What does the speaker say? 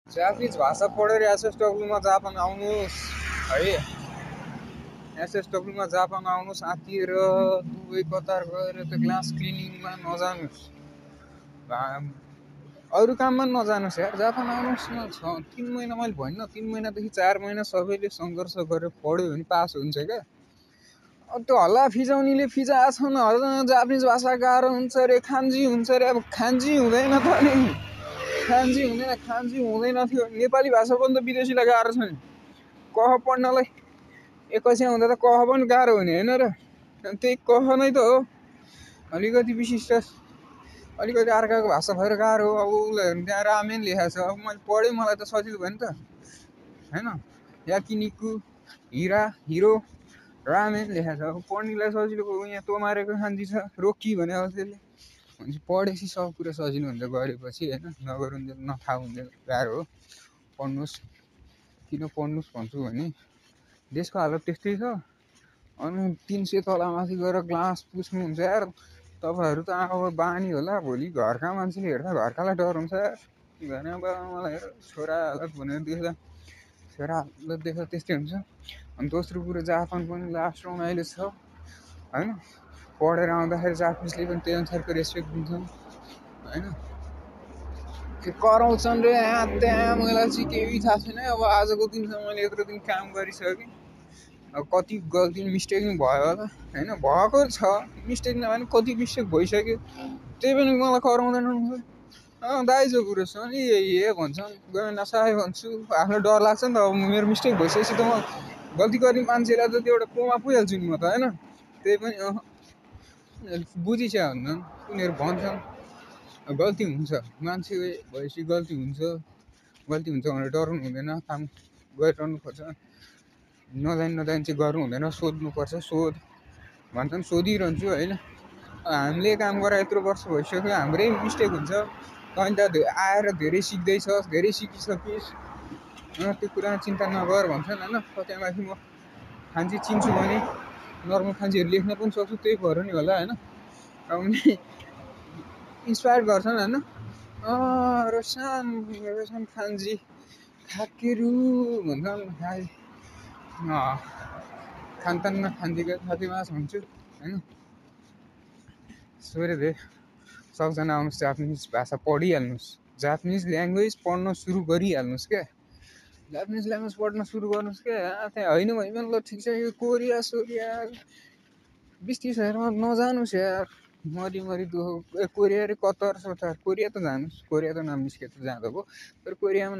Japanese भाषा पढेर एसएसडब्ल्यूमा Japan आउनुहोस् है। एसएसडब्ल्यूमा जापान आउनुहोस् आत्तिएर दुबई कतार गएर त्यो ग्लास क्लिनिङमा नजानुहोस्, अरू काममा नजानुहोस् यार। जापान आउनुहोस् न। 3 महिना मैले भनिनँ, 3 महिनादेखि 4 महिना सबैले सङ्घर्ष गरेर पढ्यो भने पास हुन्छ क्या। त्यो हल्ला फिजाउनेले फिजाएछन्, जापानिज भाषा गाह्रो हुन्छ अरे, खान्जी हुन्छ अरे। अब खान्जी हुँदैन त नि, खान्जी हुँदैन। खान्जी हुँदैन थियो। नेपाली भाषा पनि त विदेशीलाई गाह्रो छ नि। कह पढ्नलाई एकैछिन हुँदा त कह पनि गाह्रो हुने होइन र। त्यही कह नै त हो, अलिकति विशिष्ट, अलिकति अर्काको भाषा भएर गाह्रो हो। अब उसलाई त्यहाँ रामेन लेखाएको छ, अब मैले पढेँ, मलाई त सजिलो भयो नि त होइन। याकिनिकु हिरा हिरो रामेन लेखाएको छ, अब पढ्नेलाई सजिलो भयो। यहाँ तोमारेको खान्जी छ, रोकी भने अब त्यसले भनेपछि पढेपछि सब कुरा सजिलो हुन्छ गरेपछि होइन। नगरुन्जेल नथाहा हुन्जेल गाह्रो हो। पढ्नुहोस्। किन पढ्नुहोस् भन्छु भने देशको हालत त्यस्तै छ। अनि 300 तलामाथि गएर ग्लास पुस्नुहुन्छ यार। तपाईँहरू त अब बानी होला, भोलि घरका मान्छेले हेर्दा घरकालाई डर हुन्छ यार। घरमा बाबाआमालाई हेर, छोरा हालत भनेर देख्दा, छोरा हालत देख्दा त्यस्तै हुन्छ। अनि दोस्रो कुरो, जापान पनि लास्ट राउन्ड अहिले छ होइन। पढेर आउँदाखेरि जापानिजले पनि त्यही अनुसारको रेस्पेक्ट दिन्छन् होइन। के कराउँछन् रे यहाँ त्यहाँ मलाई चाहिँ केही थाहा छैन। अब आजको दिनसम्म मैले यत्रो दिन काम गरिसकेँ। अब कति गल्ती मिस्टेक भयो होला होइन, भएको छ मिस्टेक, नभए पनि कति मिस्टेक भइसक्यो। त्यही पनि मलाई कराउँदैनन्। दाइजो कुरो छ नि, ए भन्छन्, गयो नसाए भन्छु। आफ्नो डर लाग्छ नि त। अब मेरो मिस्टेक भइसकेपछि त म गल्ती गर्ने मान्छेलाई त त्यो एउटा कोमा पुगिहाल्छु नि म त होइन। त्यही पनि बुझिस्या भन्छन् उनीहरू, भन्छन् गल्ती हुन्छ, मान्छे भएपछि गल्ती हुन्छ। गल्ती हुन्छ भनेर डराउनु हुँदैन, काम गरिरहनु पर्छ। नजानी चाहिँ गर्नु हुँदैन, सोध्नुपर्छ। सोध भन्छन्, सोधिरहन्छु होइन। हामीले काम गरेर यत्रो वर्ष भइसक्यो, हाम्रै मिस्टेक हुन्छ। अनि त आएर धेरै सिक्दैछस्, धेरै सिकिसकिस्, त्यो कुरामा चिन्ता नगर भन्छन् होइन। त्यहाँमाथि म खान्जी चिन्छु भने नर्मल खान्जीहरू लेख्न पनि सक्छु, त्यही भएर नि होला होइन। इन्सपायर गर्छन् होइन। रोसान खान्जी खाकेरु भन्छन्। खानतानमा खान्जीको खातेमास भन्छु होइन। सोरे दे सबजना आउनुहोस्, जापानिज भाषा पढिहाल्नुहोस्, जापानिज ल्याङ्ग्वेज पढ्न सुरु गरिहाल्नुहोस् क्या। जापानिज ल्याङ्ग्वेज पढ्न सुरु गर्नुहोस् क्या। त्यहाँ होइन भने पनि ल ठिक छ, यो कोरिया सोरिया 20-30 हजारमा नजानुहोस् यार। मरि दुःख। कोरिया रे कतार सतार, कोरिया त जानुहोस्, कोरिया त नाम निस्केको जाँदा भयो। तर कोरियामा